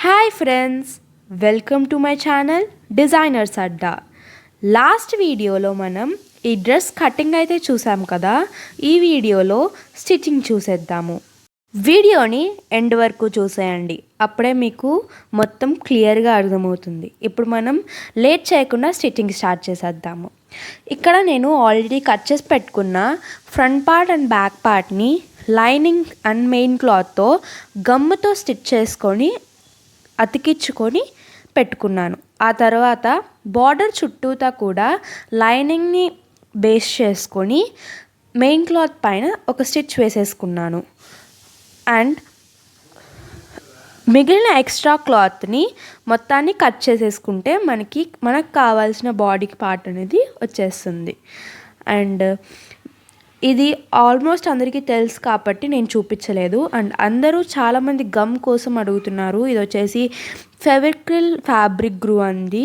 Hi friends, welcome to my channel designers Adda. Last వీడియోలో మనం ఈ డ్రెస్ కటింగ్ అయితే చూసాం కదా. ఈ వీడియోలో స్టిచ్చింగ్ చూసేద్దాము. వీడియోని ఎండ్ వరకు చూసేయండి, అప్పుడే మీకు మొత్తం క్లియర్గా అర్థమవుతుంది. ఇప్పుడు మనం లేట్ చేయకుండా స్టిచ్చింగ్ స్టార్ట్ చేసేద్దాము. ఇక్కడ నేను ఆల్రెడీ కట్ చేసి పెట్టుకున్న ఫ్రంట్ పార్ట్ అండ్ బ్యాక్ పార్ట్ని లైనింగ్ అండ్ మెయిన్ క్లాత్తో గమ్ముతో స్టిచ్ చేసుకొని అతికించుకొని పెట్టుకున్నాను. ఆ తర్వాత బార్డర్ చుట్టూతా కూడా లైనింగ్ని బేస్ చేసుకొని మెయిన్ క్లాత్ పైన ఒక స్టిచ్ వేసేసుకున్నాను. అండ్ మిగిలిన ఎక్స్ట్రా క్లాత్ని మొత్తాన్ని కట్ చేసేసుకుంటే మనకు కావాల్సిన బాడీకి పార్ట్ అనేది వచ్చేస్తుంది. అండ్ ఇది ఆల్మోస్ట్ అందరికీ తెలుసు కాబట్టి నేను చూపించలేదు. అండ్ అందరూ చాలామంది గమ్ కోసం అడుగుతున్నారు. ఇది వచ్చేసి ఫెవిక్రిల్ ఫ్యాబ్రిక్ గ్లూ అంది.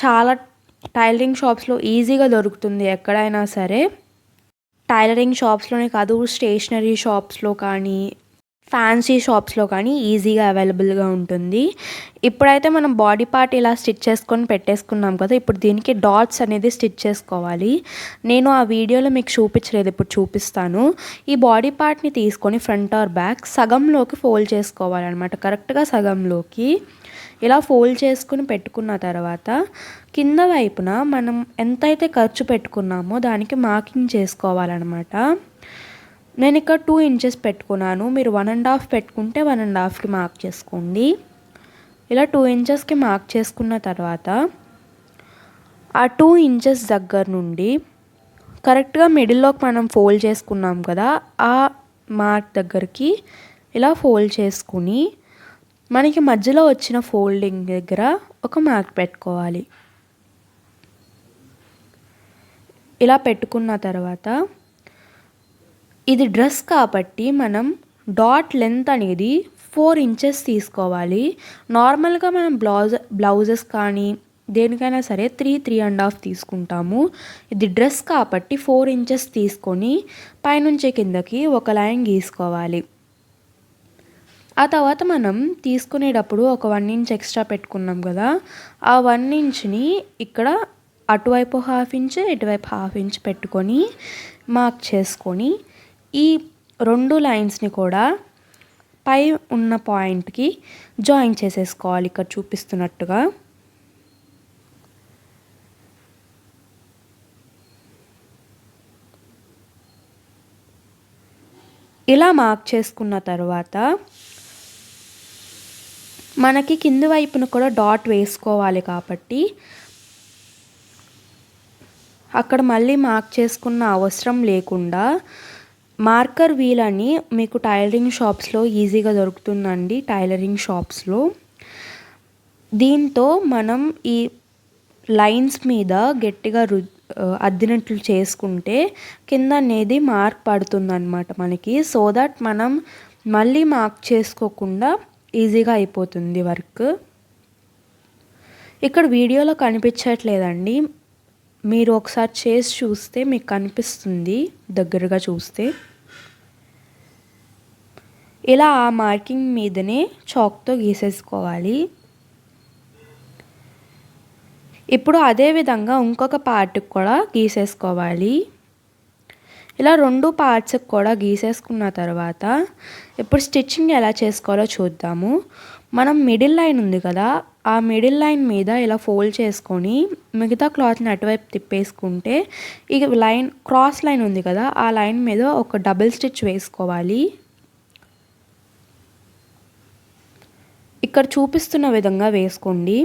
చాలా టైలరింగ్ షాప్స్లో ఈజీగా దొరుకుతుంది. ఎక్కడైనా సరే టైలరింగ్ షాప్స్లోనే కాదు, స్టేషనరీ షాప్స్లో కానీ ఫ్యాన్సీ షాప్స్లో కానీ ఈజీగా అవైలబుల్గా ఉంటుంది. ఇప్పుడైతే మనం బాడీ పార్ట్ ఇలా స్టిచ్ చేసుకొని పెట్టేసుకున్నాం కదా. ఇప్పుడు దీనికి డాట్స్ అనేది స్టిచ్ చేసుకోవాలి. నేను ఆ వీడియోలో మీకు చూపించలేదు, ఇప్పుడు చూపిస్తాను. ఈ బాడీ పార్ట్ని తీసుకొని ఫ్రంట్ ఆర్ బ్యాక్ సగంలోకి ఫోల్డ్ చేసుకోవాలన్నమాట. కరెక్ట్గా సగంలోకి ఇలా ఫోల్డ్ చేసుకుని పెట్టుకున్న తర్వాత కింద వైపున మనం ఎంతైతే ఖర్చు పెట్టుకున్నామో దానికి మార్కింగ్ చేసుకోవాలన్నమాట. నేను ఇక్కడ 2 ఇంచెస్ పెట్టుకున్నాను. మీరు 1.5 పెట్టుకుంటే 1.5కి మార్క్ చేసుకోండి. ఇలా 2 ఇంచెస్కి మార్క్ చేసుకున్న తర్వాత ఆ 2 ఇంచెస్ దగ్గర నుండి కరెక్ట్గా మిడిల్లోకి మనం ఫోల్డ్ చేసుకున్నాం కదా, ఆ మార్క్ దగ్గరికి ఇలా ఫోల్డ్ చేసుకుని మనకి మధ్యలో వచ్చిన ఫోల్డింగ్ దగ్గర ఒక మార్క్ పెట్టుకోవాలి. ఇలా పెట్టుకున్న తర్వాత ఇది డ్రెస్ కాబట్టి మనం డాట్ లెంత్ అనేది 4 ఇంచెస్ తీసుకోవాలి. నార్మల్గా మనం బ్లౌజెస్ కానీ దేనికైనా సరే 3.5 తీసుకుంటాము. ఇది డ్రెస్ కాబట్టి 4 ఇంచెస్ తీసుకొని పైనుంచి కిందకి ఒక లైన్ గీసుకోవాలి. ఆ తర్వాత మనం తీసుకునేటప్పుడు ఒక 1 ఇంచ్ ఎక్స్ట్రా పెట్టుకున్నాం కదా, ఆ 1 ఇంచ్ని ఇక్కడ అటువైపు 1/2 ఇంచ్ ఇటువైపు 1/2 ఇంచ్ పెట్టుకొని మార్క్ చేసుకొని ఈ 2 లైన్స్ని కూడా పై ఉన్న పాయింట్కి జాయిన్ చేసేసుకోవాలి. ఇక్కడ చూపిస్తున్నట్టుగా ఇలా మార్క్ చేసుకున్న తర్వాత మనకి కింది వైపున కూడా డాట్ వేసుకోవాలి కాబట్టి అక్కడ మళ్ళీ మార్క్ చేసుకున్న అవసరం లేకుండా మార్కర్ వీల్ అని మీకు టైలరింగ్ షాప్స్లో ఈజీగా దొరుకుతుందండి. టైలరింగ్ షాప్స్లో దీంతో మనం ఈ లైన్స్ మీద గట్టిగా అద్దినట్లు చేసుకుంటే కింద అనేది మార్క్ పడుతుందన్నమాట మనకి. సో దట్ మనం మళ్ళీ మార్క్ చేసుకోకుండా ఈజీగా అయిపోతుంది వర్క్. ఇక్కడ వీడియోలో కనిపించట్లేదండి, మీరు ఒకసారి చేసి చూస్తే మీకు కనిపిస్తుంది దగ్గరగా చూస్తే. ఇలా ఆ మార్కింగ్ మీదనే చాక్తో గీసేసుకోవాలి. ఇప్పుడు అదే విధంగా ఇంకొక పార్ట్కి కూడా గీసేసుకోవాలి. ఇలా 2 పార్ట్స్కి కూడా గీసేసుకున్న తర్వాత ఇప్పుడు స్టిచ్చింగ్ ఎలా చేసుకోవాలో చూద్దాము. మనం మిడిల్ లైన్ ఉంది కదా, ఆ మిడిల్ లైన్ మీద ఇలా ఫోల్డ్ చేసుకొని మిగతా క్లాత్ని అటువైపు తిప్పేసుకుంటే ఈ లైన్ క్రాస్ లైన్ ఉంది కదా, ఆ లైన్ మీద ఒక డబుల్ స్టిచ్ వేసుకోవాలి. ఇక్కడ చూపిస్తున్న విధంగా వేసుకోండి.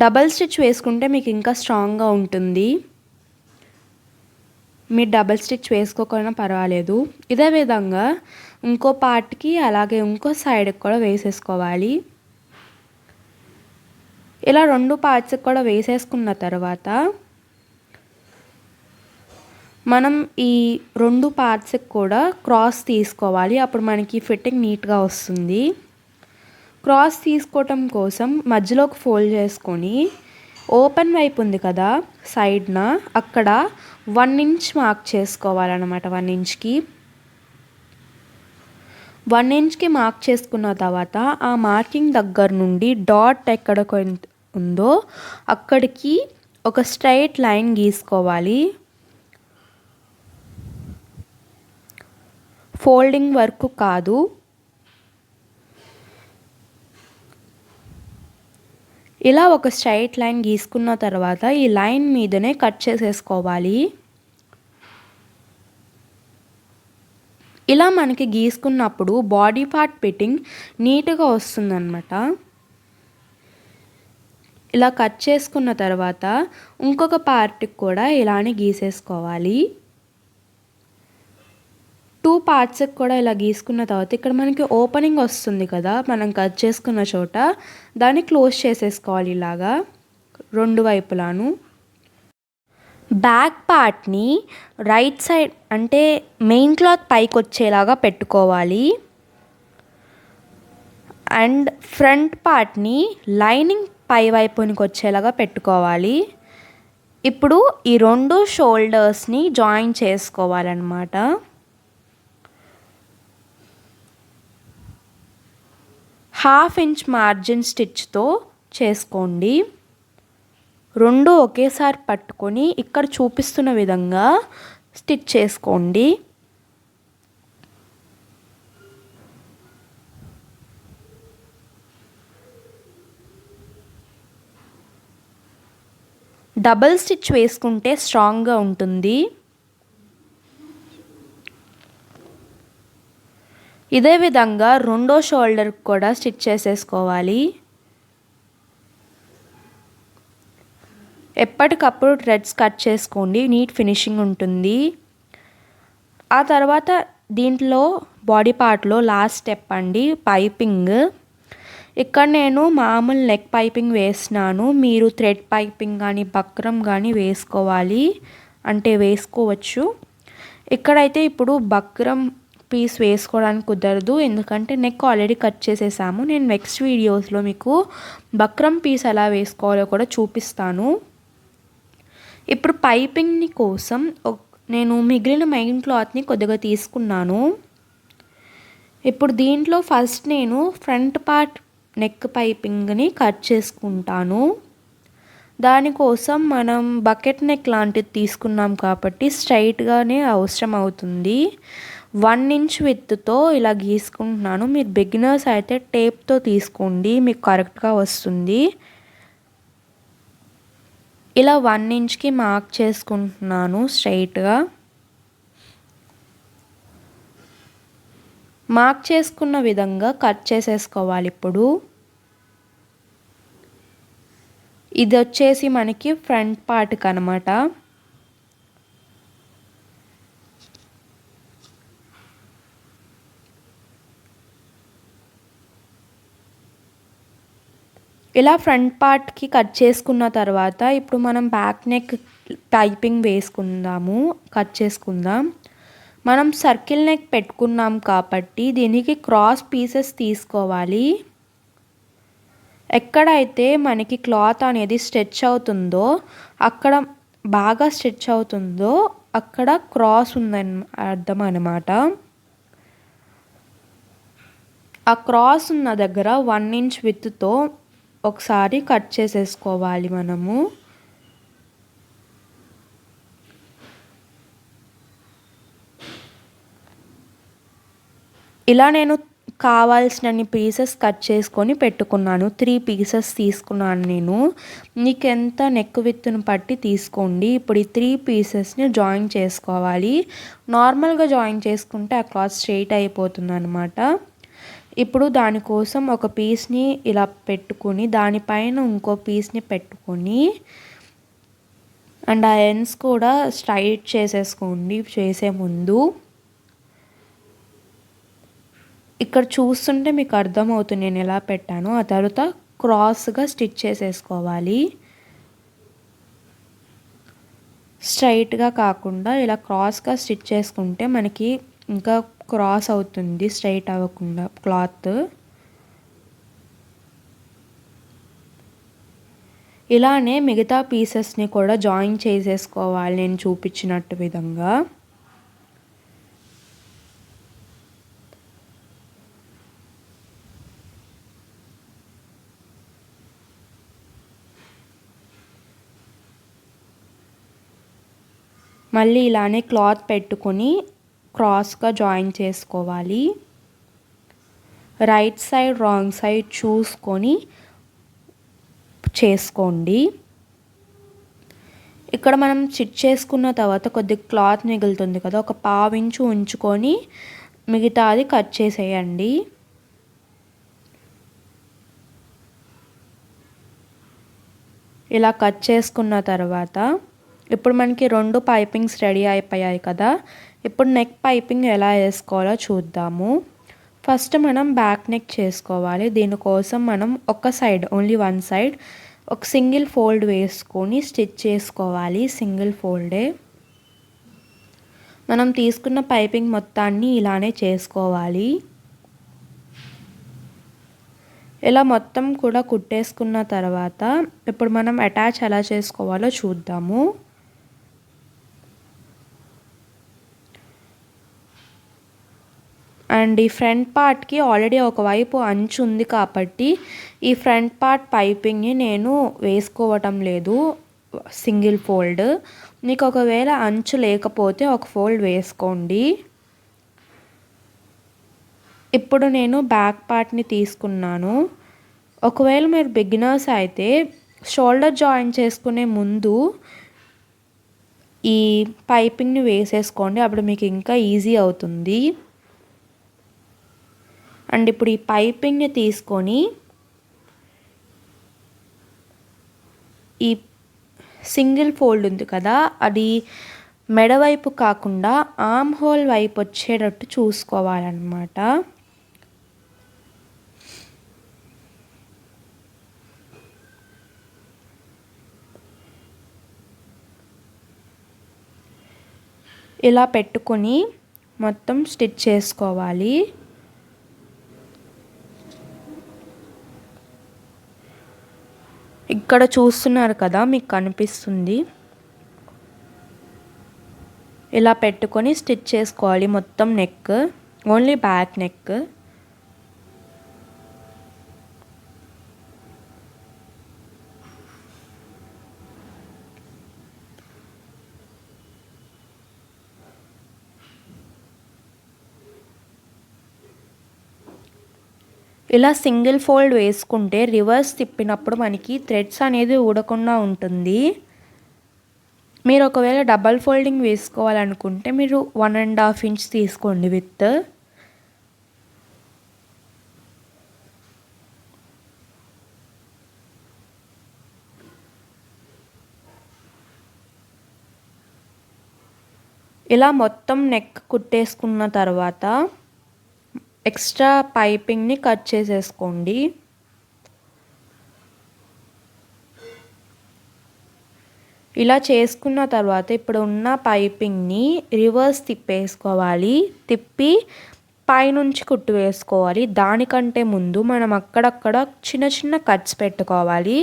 డబల్ స్టిచ్ వేసుకుంటే మీకు ఇంకా స్ట్రాంగ్గా ఉంటుంది. మీరు డబల్ స్టిచ్ వేసుకోకపోయినా పర్వాలేదు. ఇదే విధంగా ఇంకో పార్ట్కి అలాగే ఇంకో సైడ్కి కూడా వేసేసుకోవాలి. ఇలా 2 పార్ట్స్కి కూడా వేసేసుకున్న తర్వాత మనం ఈ 2 పార్ట్స్కి కూడా క్రాస్ తీసుకోవాలి. అప్పుడు మనకి ఫిట్టింగ్ నీట్గా వస్తుంది. క్రాస్ తీసుకోవటం కోసం మధ్యలోకి ఫోల్డ్ చేసుకొని ఓపెన్ వైపు ఉంది కదా సైడ్న, అక్కడ 1 ఇంచ్ మార్క్ చేసుకోవాలన్నమాట. 1 ఇంచ్కి 1 ఇంచ్కి మార్క్ చేసుకున్న తర్వాత ఆ మార్కింగ్ దగ్గర నుండి డాట్ ఎక్కడ ఉందో అక్కడికి ఒక స్ట్రైట్ లైన్ గీసుకోవాలి. ఫోల్డింగ్ వరకు కాదు. ఇలా ఒక స్ట్రైట్ లైన్ గీసుకున్న తర్వాత ఈ లైన్ మీదనే కట్ చేసేసుకోవాలి. ఇలా మనకి గీసుకున్నప్పుడు బాడీ పార్ట్ ఫిట్టింగ్ నీట్గా వస్తుందన్నమాట. ఇలా కట్ చేసుకున్న తర్వాత ఇంకొక పార్ట్కి కూడా ఇలానే గీసేసుకోవాలి. 2 పార్ట్స్కి కూడా ఇలా గీసుకున్న తర్వాత ఇక్కడ మనకి ఓపెనింగ్ వస్తుంది కదా మనం కట్ చేసుకున్న చోట, దాన్ని క్లోజ్ చేసేసుకోవాలి ఇలాగా 2 వైపులాను. బ్యాక్ పార్ట్ని రైట్ సైడ్ అంటే మెయిన్ క్లాత్ పైకి వచ్చేలాగా పెట్టుకోవాలి. అండ్ ఫ్రంట్ పార్ట్ని లైనింగ్ పై వైపునికి వచ్చేలాగా పెట్టుకోవాలి. ఇప్పుడు ఈ 2 షోల్డర్స్ని జాయిన్ చేసుకోవాలన్నమాట. ½ ఇంచ్ మార్జిన్ స్టిచ్తో చేసుకోండి. 2 ఒకేసారి పట్టుకొని ఇక్కడ చూపిస్తున్న విధంగా స్టిచ్ చేసుకోండి. డబల్ స్టిచ్ వేసుకుంటే స్ట్రాంగ్గా ఉంటుంది. ఇదే విధంగా రెండో షోల్డర్ కూడా స్టిచ్ చేసేసుకోవాలి. ఎప్పటికప్పుడు థ్రెడ్స్ కట్ చేసుకోండి, నీట్ ఫినిషింగ్ ఉంటుంది. ఆ తర్వాత దీంట్లో బాడీ పార్ట్లో లాస్ట్ స్టెప్ అండి పైపింగ్. ఇక్కడ నేను మామూలు నెక్ పైపింగ్ వేసినాను. మీరు థ్రెడ్ పైపింగ్ కానీ బక్రం కానీ వేసుకోవాలి అంటే వేసుకోవచ్చు. ఇక్కడైతే ఇప్పుడు బక్రం పీస్ వేసుకోవడానికి కుదరదు, ఎందుకంటే నెక్ ఆల్రెడీ కట్ చేసేసాము. నేను నెక్స్ట్ వీడియోస్లో మీకు బక్రం పీస్ ఎలా వేసుకోవాలో కూడా చూపిస్తాను. ఇప్పుడు పైపింగ్ని కోసం నేను మిగిలిన మెయిన్ క్లాత్ని కొద్దిగా తీసుకున్నాను. ఇప్పుడు దీంట్లో ఫస్ట్ నేను ఫ్రంట్ పార్ట్ నెక్ పైపింగ్ని కట్ చేసుకుంటాను. దానికోసం మనం బకెట్ నెక్ లాంటిది తీసుకున్నాం కాబట్టి స్ట్రైట్గానే అవసరం అవుతుంది. 1 ఇంచ్ విత్తో ఇలా గీసుకుంటున్నాను. మీరు బిగినర్స్ అయితే టేప్తో తీసుకోండి, మీకు కరెక్ట్గా వస్తుంది. ఇలా 1 ఇంచ్కి మార్క్ చేసుకుంటున్నాను స్ట్రైట్గా. మార్క్ చేసుకున్న విధంగా కట్ చేసేసుకోవాలి. ఇప్పుడు ఇది వచ్చేసి మనకి ఫ్రంట్ పార్ట్కి అనమాట. ఇలా ఫ్రంట్ పార్ట్కి కట్ చేసుకున్న తర్వాత ఇప్పుడు మనం బ్యాక్ నెక్ పైపింగ్ వేసుకుందాము, కట్ చేసుకుందాం. మనం సర్కిల్ నెక్ పెట్టుకున్నాం కాబట్టి దీనికి క్రాస్ పీసెస్ తీసుకోవాలి. ఎక్కడైతే మనకి క్లాత్ అనేది స్ట్రెచ్ అవుతుందో అక్కడ బాగా స్ట్రెచ్ అవుతుందో అక్కడ క్రాస్ ఉందని అర్థం అన్నమాట. ఆ క్రాస్ ఉన్న దగ్గర 1 ఇంచ్ విత్తో ఒకసారి కట్ చేసేసుకోవాలి మనము. ఇలా నేను కావాల్సినన్ని పీసెస్ కట్ చేసుకొని పెట్టుకున్నాను. 3 పీసెస్ తీసుకున్నాను నేను. మీకు ఎంత నెక్ విత్తును పట్టి తీసుకోండి. ఇప్పుడు ఈ 3 పీసెస్ని జాయిన్ చేసుకోవాలి. నార్మల్గా జాయిన్ చేసుకుంటే ఆ క్లాత్ స్ట్రైట్ అయిపోతుంది అనమాట. ఇప్పుడు దానికోసం ఒక పీస్ని ఇలా పెట్టుకొని దానిపైన ఇంకో పీస్ని పెట్టుకొని అండ్ ఆ ఎండ్స్ కూడా స్ట్రైట్ చేసేసుకోండి చేసే ముందు. ఇక్కడ చూస్తుంటే మీకు అర్థమవుతుంది నేను ఎలా పెట్టాను. ఆ తర్వాత క్రాస్గా స్టిచ్ చేసేసుకోవాలి. స్ట్రైట్గా కాకుండా ఇలా క్రాస్గా స్టిచ్ చేసుకుంటే మనకి ఇంకా క్రాస్ అవుతుంది, స్ట్రైట్ అవ్వకుండా క్లాత్. ఇలానే మిగతా పీసెస్ని కూడా జాయిన్ చేసేసుకోవాలి నేను చూపించినట్టు విధంగా. మళ్ళీ ఇలానే క్లాత్ పెట్టుకొని క్రాస్గా జాయిన్ చేసుకోవాలి. రైట్ సైడ్ రాంగ్ సైడ్ చూసుకొని చేసుకోండి. ఇక్కడ మనం స్టిచ్ చేసుకున్న తర్వాత కొద్దిగా క్లాత్ మిగులుతుంది కదా, ఒక పావించు ఉంచుకొని మిగతాది కట్ చేసేయండి. ఇలా కట్ చేసుకున్న తర్వాత ఇప్పుడు మనకి 2 పైపింగ్స్ రెడీ అయిపోయాయి కదా. ఇప్పుడు నెక్ పైపింగ్ ఎలా వేసుకోవాలో చూద్దాము. ఫస్ట్ మనం బ్యాక్ నెక్ చేసుకోవాలి. దీనికోసం మనం ఒక సైడ్, ఓన్లీ వన్ సైడ్ ఒక సింగిల్ ఫోల్డ్ వేసుకొని స్టిచ్ చేసుకోవాలి. సింగిల్ ఫోల్డే. మనం తీసుకున్న పైపింగ్ మొత్తాన్ని ఇలానే చేసుకోవాలి. ఇలా మొత్తం కూడా కుట్టేసుకున్న తర్వాత ఇప్పుడు మనం అటాచ్ ఎలా చేసుకోవాలో చూద్దాము. అండ్ ఈ ఫ్రంట్ పార్ట్కి ఆల్రెడీ ఒకవైపు అంచు ఉంది కాబట్టి ఈ ఫ్రంట్ పార్ట్ పైపింగ్ని నేను వేసుకోవటం లేదు సింగిల్ ఫోల్డ్. మీకు ఒకవేళ అంచు లేకపోతే ఒక ఫోల్డ్ వేసుకోండి. ఇప్పుడు నేను బ్యాక్ పార్ట్ని తీసుకున్నాను. ఒకవేళ మీరు బిగినర్స్ అయితే షోల్డర్ జాయిన్ చేసుకునే ముందు ఈ పైపింగ్ని వేసేసుకోండి, అప్పుడు మీకు ఇంకా ఈజీ అవుతుంది. అండ్ ఇప్పుడు ఈ పైపింగ్ని తీసుకొని ఈ సింగిల్ ఫోల్డ్ ఉంది కదా, అది మెడ వైపు కాకుండా ఆర్మ్ హోల్ వైపు వచ్చేటట్టు చూసుకోవాలన్నమాట. ఇలా పెట్టుకొని మొత్తం స్టిచ్ చేసుకోవాలి. ఇక్కడ చూస్తున్నారు కదా, మీకు కనిపిస్తుంది. ఇలా పెట్టుకొని స్టిచ్ చేసుకోవాలి మొత్తం నెక్, ఓన్లీ బ్యాక్ నెక్. ఇలా సింగిల్ ఫోల్డ్ వేసుకుంటే రివర్స్ తిప్పినప్పుడు మనకి థ్రెడ్స్ అనేది ఊడకుండా ఉంటుంది. మీరు ఒకవేళ డబల్ ఫోల్డింగ్ వేసుకోవాలనుకుంటే మీరు 1.5 ఇంచ్ తీసుకోండి విత్. ఇలా మొత్తం నెక్ కుట్టేసుకున్న తర్వాత ఎక్స్ట్రా పైపింగ్ని కట్ చేసేసుకోండి. ఇలా చేసుకున్న తర్వాత ఇప్పుడు ఉన్న పైపింగ్ని రివర్స్ తిప్పేసుకోవాలి. తిప్పి పైనుంచి కుట్టు వేసుకోవాలి. దానికంటే ముందు మనం అక్కడక్కడ చిన్న చిన్న కట్స్ పెట్టుకోవాలి.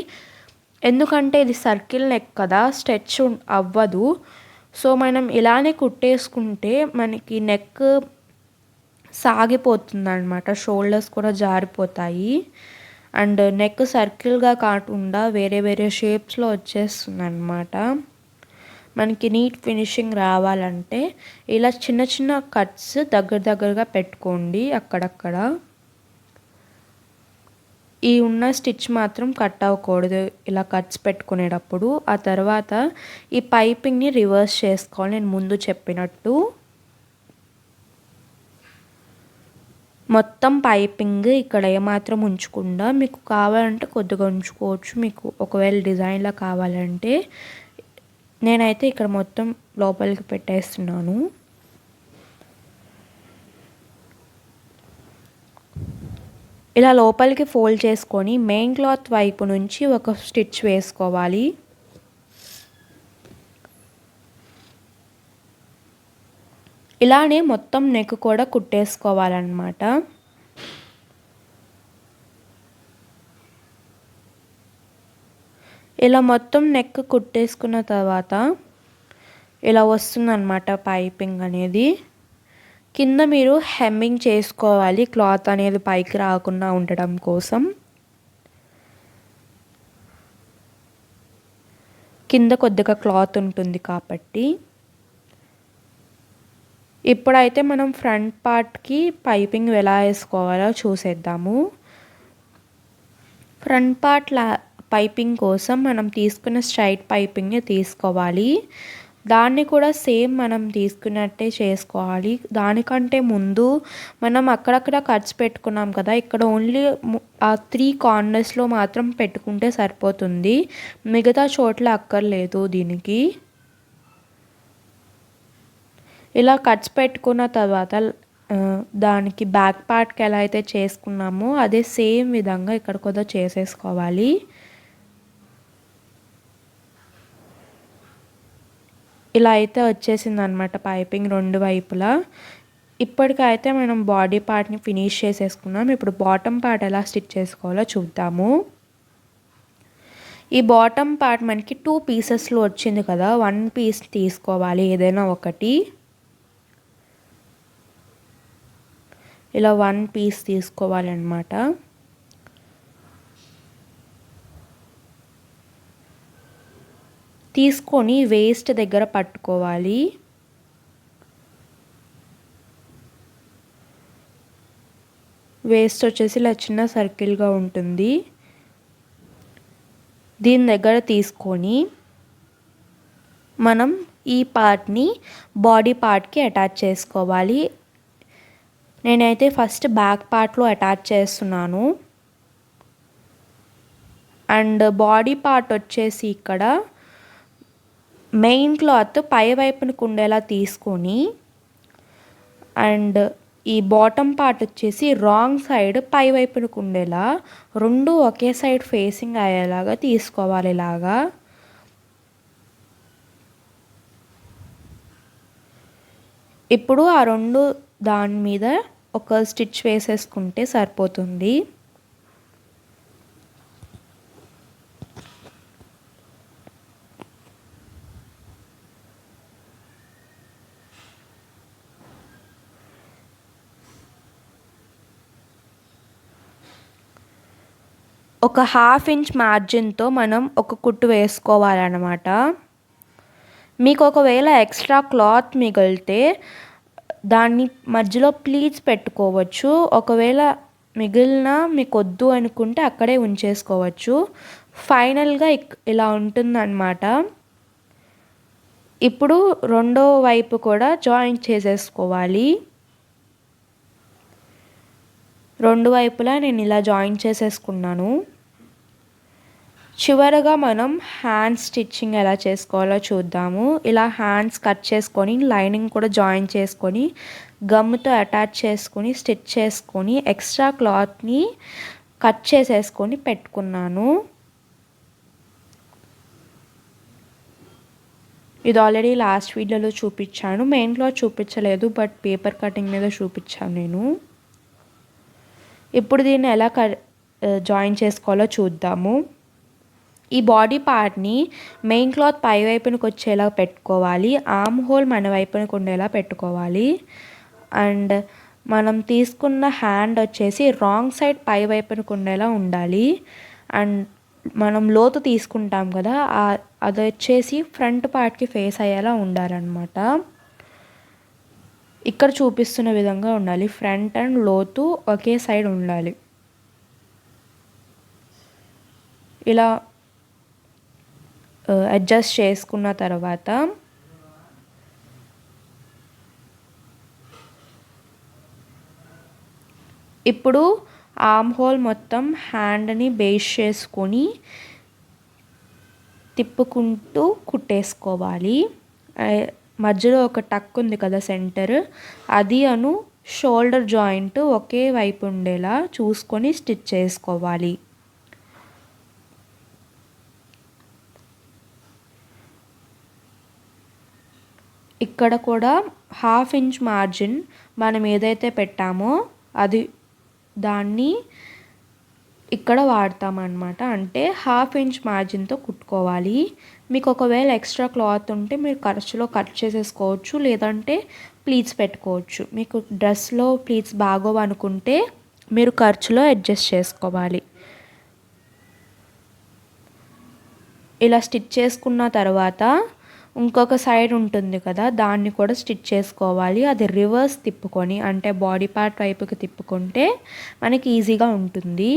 ఎందుకంటే ఇది సర్కిల్ నెక్ కదా, స్ట్రెచ్ అవ్వదు. సో మనం ఇలానే కుట్టేసుకుంటే మనకి నెక్ సాగిపోతుంది అన్నమాట, షోల్డర్స్ కూడా జారిపోతాయి. అండ్ నెక్ సర్కిల్గా కాకుండా వేరే వేరే షేప్స్లో వచ్చేస్తుంది అన్నమాట. మనకి నీట్ ఫినిషింగ్ రావాలంటే ఇలా చిన్న చిన్న కట్స్ దగ్గరగా పెట్టుకోండి అక్కడక్కడ. ఈ ఉన్న స్టిచ్ మాత్రం కట్ అవ్వకూడదు ఇలా కట్స్ పెట్టుకునేటప్పుడు. ఆ తర్వాత ఈ పైపింగ్ని రివర్స్ చేసుకోవాలి నేను ముందు చెప్పినట్టు. మొత్తం పైపింగ్ ఇక్కడ ఏమాత్రం ఉంచకుండా, మీకు కావాలంటే కొద్దిగా ఉంచుకోవచ్చు, మీకు ఒకవేళ డిజైన్లా కావాలంటే. నేనైతే ఇక్కడ మొత్తం లోపలికి పెట్టేస్తున్నాను. ఇలా లోపలికి ఫోల్డ్ చేసుకొని మెయిన్ క్లాత్ వైపు నుంచి ఒక స్టిచ్ వేసుకోవాలి. ఇలానే మొత్తం నెక్ కూడా కుట్టేసుకోవాలన్నమాట. ఇలా మొత్తం నెక్ కుట్టేసుకున్న తర్వాత ఇలా వస్తుందన్నమాట పైపింగ్ అనేది. కింద మీరు హెమ్మింగ్ చేసుకోవాలి క్లాత్ అనేది పైకి రాకుండా ఉండడం కోసం. కింద కొద్దిగా క్లాత్ ఉంటుంది కాబట్టి. ఇప్పుడైతే మనం ఫ్రంట్ పార్ట్కి పైపింగ్ ఎలా వేసుకోవాలో చూసేద్దాము. ఫ్రంట్ పార్ట్ పైపింగ్ కోసం మనం తీసుకున్న స్ట్రైట్ పైపింగ్ తీసుకోవాలి. దాన్ని కూడా సేమ్ మనం తీసుకున్నట్టే చేసుకోవాలి. దానికంటే ముందు మనం అక్కడక్కడ కట్స్ పెట్టుకున్నాం కదా, ఇక్కడ ఓన్లీ ఆ 3 కార్నర్స్లో మాత్రం పెట్టుకుంటే సరిపోతుంది. మిగతా చోట్ల అక్కర్లేదు దీనికి. ఇలా కట్స్ పెట్టుకున్న తర్వాత దానికి బ్యాక్ పార్ట్కి ఎలా అయితే చేసుకున్నామో అదే సేమ్ విధంగా ఇక్కడ కూడా చేసేసుకోవాలి. ఇలా అయితే వచ్చేసింది అనమాట పైపింగ్ 2 వైపులా. ఇప్పటికైతే మనం బాడీ పార్ట్ని ఫినిష్ చేసేసుకున్నాం. ఇప్పుడు బాటమ్ పార్ట్ ఎలా స్టిచ్ చేసుకోవాలో చూద్దాము. ఈ బాటమ్ పార్ట్ మనకి 2 పీసెస్లో వచ్చింది కదా, 1 పీస్ తీసుకోవాలి ఏదైనా ఒకటి. ఇలా 1 పీస్ తీసుకోవాలన్నమాట. తీసుకొని వేస్ట్ దగ్గర పట్టుకోవాలి. వేస్ట్ వచ్చేసి ఇలా చిన్న సర్కిల్గా ఉంటుంది. దీని దగ్గర తీసుకొని మనం ఈ పార్ట్ని బాడీ పార్ట్కి అటాచ్ చేసుకోవాలి. నేనైతే ఫస్ట్ బ్యాక్ పార్ట్లో అటాచ్ చేస్తున్నాను. అండ్ బాడీ పార్ట్ వచ్చేసి ఇక్కడ మెయిన్ క్లాత్ పై వైపున కుండేలా తీసుకొని, అండ్ ఈ బాటమ్ పార్ట్ వచ్చేసి రాంగ్ సైడ్ పై వైపున కుండేలా 2 ఒకే సైడ్ ఫేసింగ్ అయ్యేలాగా తీసుకోవాలి. ఇలాగా ఇప్పుడు ఆ 2 దాని మీద ఒక స్టిచ్ వేసేసుకుంటే సరిపోతుంది. ఒక 1/2 ఇంచ్ మార్జిన్తో మనం ఒక కుట్టు వేసుకోవాలన్నమాట. మీకు ఒకవేళ ఎక్స్ట్రా క్లాత్ మిగిలితే దాన్ని మధ్యలో ప్లీట్స్ పెట్టుకోవచ్చు. ఒకవేళ మిగిలిన మీకు వద్దు అనుకుంటే అక్కడే ఉంచేసుకోవచ్చు. ఫైనల్గా ఇలా ఉంటుందన్నమాట. ఇప్పుడు రెండో వైపు కూడా జాయింట్ చేసేసుకోవాలి. 2 వైపులా నేను ఇలా జాయింట్ చేసేసుకున్నాను. చివరగా మనం హ్యాండ్స్ స్టిచ్చింగ్ ఎలా చేసుకోవాలో చూద్దాము. ఇలా హ్యాండ్స్ కట్ చేసుకొని లైనింగ్ కూడా జాయిన్ చేసుకొని గమ్తో అటాచ్ చేసుకొని స్టిచ్ చేసుకొని ఎక్స్ట్రా క్లాత్ని కట్ చేసేసుకొని పెట్టుకున్నాను. ఇది ఆల్రెడీ లాస్ట్ వీడియోలో చూపించాను. మెయిన్ క్లాత్ చూపించలేదు, బట్ పేపర్ కటింగ్ మీద చూపించాను నేను. ఇప్పుడు దీన్ని ఎలా జాయిన్ చేసుకోవాలో చూద్దాము. ఈ బాడీ పార్ట్ని మెయిన్ క్లాత్ పై వైపునకు వచ్చేలా పెట్టుకోవాలి. ఆర్మ్ హోల్ మన వైపునకు ఉండేలా పెట్టుకోవాలి. అండ్ మనం తీసుకున్న హ్యాండ్ వచ్చేసి రాంగ్ సైడ్ పై వైపునకు ఉండేలా ఉండాలి. అండ్ మనం లోతు తీసుకుంటాం కదా, అది వచ్చేసి ఫ్రంట్ పార్ట్కి ఫేస్ అయ్యేలా ఉండాలన్నమాట. ఇక్కడ చూపిస్తున్న విధంగా ఉండాలి. ఫ్రంట్ అండ్ లోతు ఒకే సైడ్ ఉండాలి. ఇలా అడ్జస్ట్ చేసుకున్న తర్వాత ఇప్పుడు ఆర్మ్ హోల్ మొత్తం హ్యాండ్ని బేస్ చేసుకొని తిప్పుకుంటూ కుట్టేసుకోవాలి. మధ్యలో ఒక టక్ ఉంది కదా సెంటర్, అది షోల్డర్ జాయింట్ ఒకే వైపు ఉండేలా చూసుకొని స్టిచ్ చేసుకోవాలి. ఇక్కడ కూడా 1/2 ఇంచ్ మార్జిన్ మనం ఏదైతే పెట్టామో దాన్ని ఇక్కడ వాడతామన్నమాట. అంటే 1/2 ఇంచ్ మార్జిన్తో కుట్టుకోవాలి. మీకు ఒకవేళ ఎక్స్ట్రా క్లాత్ ఉంటే మీరు ఖర్చులో కట్ చేసేసుకోవచ్చు, లేదంటే ప్లీట్స్ పెట్టుకోవచ్చు. మీకు డ్రెస్లో ప్లీట్స్ బాగోవు అనుకుంటే మీరు ఖర్చులో అడ్జస్ట్ చేసుకోవాలి. ఇలా స్టిచ్ చేసుకున్న తర్వాత ఇంకొక సైడ్ ఉంటుంది కదా, దాన్ని కూడా స్టిచ్ చేసుకోవాలి. అది రివర్స్ తిప్పుకొని, అంటే బాడీ పార్ట్ వైపుకి తిప్పుకుంటే మనకి ఈజీగా ఉంటుంది.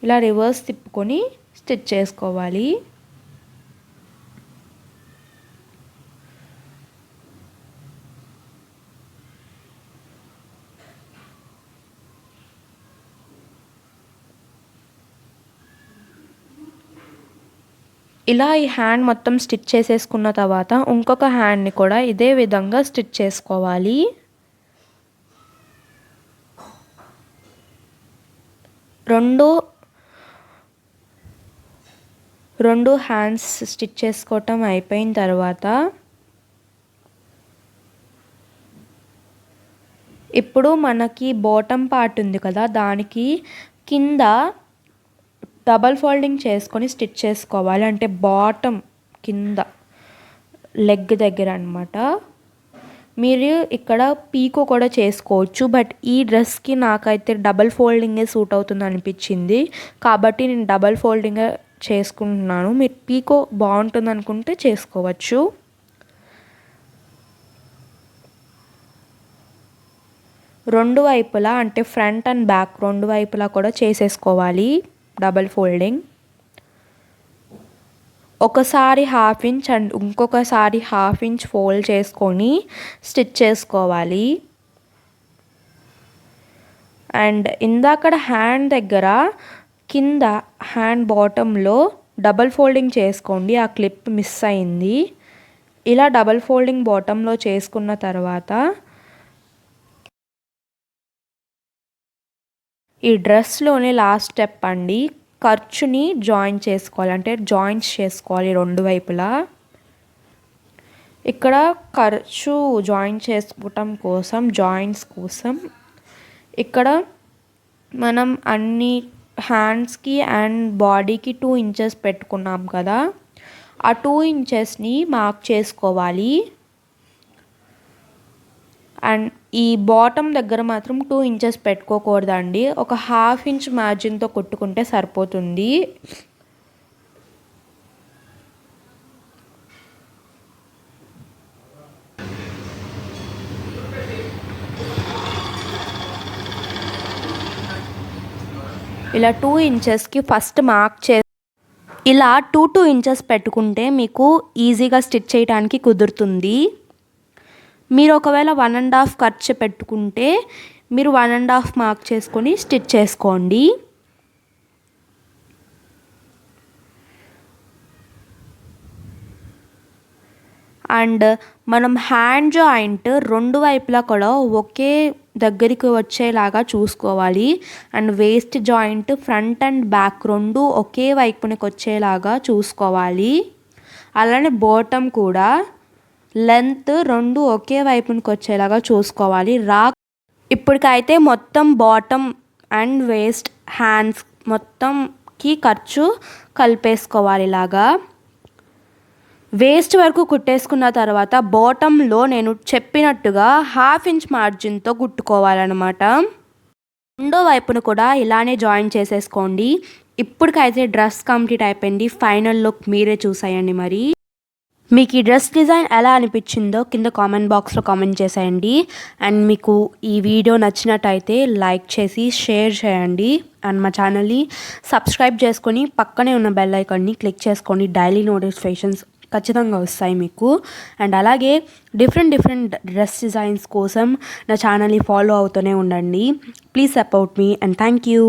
ఇలా రివర్స్ తిప్పుకొని స్టిచ్ చేసుకోవాలి. ఇలా ఈ హ్యాండ్ మొత్తం స్టిచ్ చేసేసుకున్న తర్వాత ఇంకొక హ్యాండ్ని కూడా ఇదే విధంగా స్టిచ్ చేసుకోవాలి. రెండు హ్యాండ్స్ స్టిచ్ చేసుకోవటం అయిపోయిన తర్వాత ఇప్పుడు మనకి బాటమ్ పార్ట్ ఉంది కదా, దానికి కింద డబల్ ఫోల్డింగ్ చేసుకొని స్టిచ్ చేసుకోవాలి. అంటే బాటమ్ కింద లెగ్ దగ్గర అన్నమాట. మీరు ఇక్కడ పీకో కూడా చేసుకోవచ్చు, బట్ ఈ డ్రెస్కి నాకైతే డబల్ ఫోల్డింగే సూట్ అవుతుంది అనిపించింది, కాబట్టి నేను డబల్ ఫోల్డింగే చేసుకుంటున్నాను. మీరు పీకో బాగుంటుంది అనుకుంటే చేసుకోవచ్చు. రెండు వైపులా అంటే ఫ్రంట్ అండ్ బ్యాక్ రెండు వైపులా కూడా చేసేసుకోవాలి డబల్ ఫోల్డింగ్. ఒకసారి 1/2 ఇంచ్ అండ్ ఇంకొకసారి 1/2 ఇంచ్ ఫోల్డ్ చేసుకొని స్టిచ్ చేసుకోవాలి. అండ్ ఇందాకడ హ్యాండ్ దగ్గర కింద హ్యాండ్ బాటంలో డబల్ ఫోల్డింగ్ చేసుకోండి, ఆ క్లిప్ మిస్ అయింది. ఇలా డబల్ ఫోల్డింగ్ బాటంలో చేసుకున్న తర్వాత ఈ డ్రెస్లోనే లాస్ట్ స్టెప్ అండి, ఖర్చుని జాయిన్ చేసుకోవాలి. అంటే జాయింట్స్ చేసుకోవాలి రెండు వైపులా. ఇక్కడ ఖర్చు జాయిన్ చేసుకోవటం కోసం, జాయింట్స్ కోసం ఇక్కడ మనం అన్ని హ్యాండ్స్కి అండ్ బాడీకి 2 ఇంచెస్ పెట్టుకున్నాం కదా, ఆ 2 ఇంచెస్ని మార్క్ చేసుకోవాలి. అండ్ ఈ బాటమ్ దగ్గర మాత్రం 2 ఇంచెస్ పెట్టుకోకూడదండి, ఒక 1/2 ఇంచ్ మార్జిన్తో కుట్టుకుంటే సరిపోతుంది. ఇలా 2 ఇంచెస్కి ఫస్ట్ మార్క్ ఇలా 2 ఇంచెస్ పెట్టుకుంటే మీకు ఈజీగా స్టిచ్ చేయడానికి కుదురుతుంది. మీరు ఒకవేళ 1.5 ఖర్చు పెట్టుకుంటే మీరు 1.5 మార్క్ చేసుకొని స్టిచ్ చేసుకోండి. అండ్ మనం హ్యాండ్ జాయింట్ రెండు వైపులా కూడా ఒకే దగ్గరికి వచ్చేలాగా చూసుకోవాలి. And waste joint front and back రెండు ఒకే వైపునికి వచ్చేలాగా చూసుకోవాలి. అలానే బాటమ్ కూడా లెంత్ రెండు ఒకే వైపునికి వచ్చేలాగా చూసుకోవాలి. ఇప్పటికైతే మొత్తం బాటమ్ అండ్ వేస్ట్ హ్యాండ్స్ మొత్తంకి ఖర్చు కలిపేసుకోవాలి. ఇలాగా వేస్ట్ వరకు కుట్టేసుకున్న తర్వాత బాటంలో నేను చెప్పినట్టుగా 1/2 ఇంచ్ మార్జిన్తో కుట్టుకోవాలన్నమాట. రెండో వైపును కూడా ఇలానే జాయిన్ చేసేసుకోండి. ఇప్పటికైతే డ్రెస్ కంప్లీట్ అయిపోయింది. ఫైనల్ లుక్ మీరే చూసేయండి. మరి మీకు ఈ డ్రెస్ డిజైన్ ఎలా అనిపించిందో కింద కామెంట్ బాక్స్లో కామెంట్ చేసేయండి. అండ్ మీకు ఈ వీడియో నచ్చినట్టయితే లైక్ చేసి షేర్ చేయండి. అండ్ మా ఛానల్ని సబ్స్క్రైబ్ చేసుకొని పక్కనే ఉన్న బెల్ ఐకాన్ని క్లిక్ చేసుకోండి. డైలీ నోటిఫికేషన్స్ ఖచ్చితంగా వస్తాయి మీకు. అండ్ అలాగే డిఫరెంట్ డ్రెస్ డిజైన్స్ కోసం నా ఛానల్ని ఫాలో అవుతూనే ఉండండి. Please support me and thank you.